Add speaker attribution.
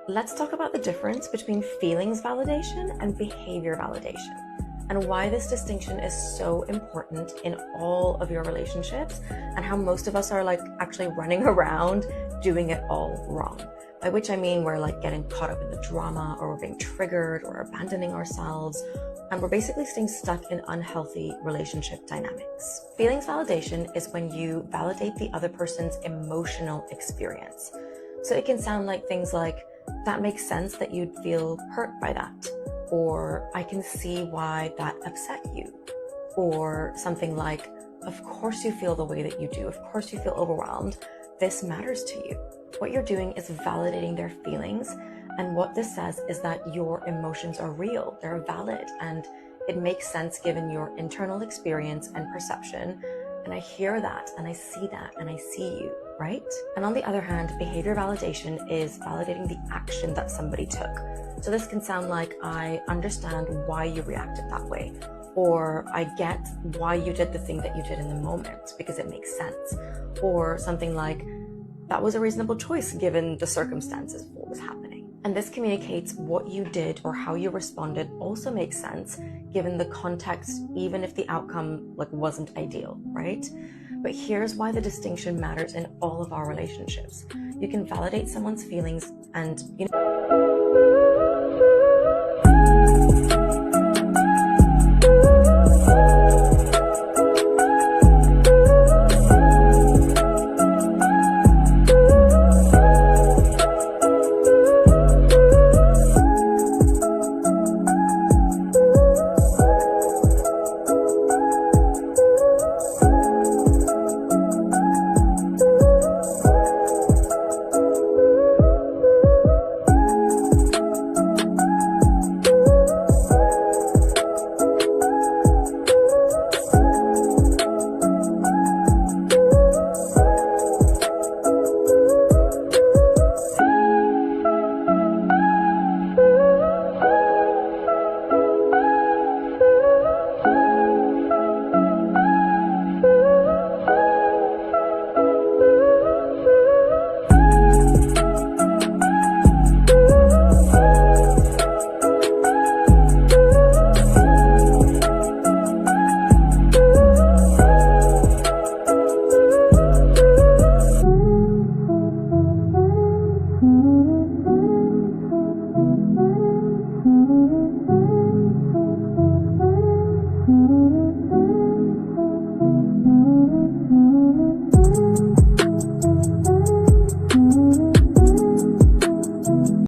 Speaker 1: Let's talk about the difference between feelings validation and behavior validation, and why this distinction is so important in all of your relationships, and how most of us are actually running around doing it all wrong. By which I mean we're getting caught up in the drama, or we're being triggered, or abandoning ourselves, and we're basically staying stuck in unhealthy relationship dynamics. Feelings validation is when you validate the other person's emotional experience. So it can sound like things like, that makes sense that you'd feel hurt by that, or I can see why that upset you, or something like, of course you feel the way that you do, of course you feel overwhelmed, this matters to you. What you're doing is validating their feelings, and what this says is that your emotions are real, they're valid, and it makes sense given your internal experience and perception. And I hear that, and I see that, and I see you, right? And on the other hand, behavior validation is validating the action that somebody took. So this can sound like, I understand why you reacted that way, or I get why you did the thing that you did in the moment because it makes sense, or something like, that was a reasonable choice given the circumstances of what was happening. And this communicates what you did or how you responded also makes sense given the context, even if the outcome wasn't ideal, right? But here's why the distinction matters in all of our relationships. You can validate someone's feelings and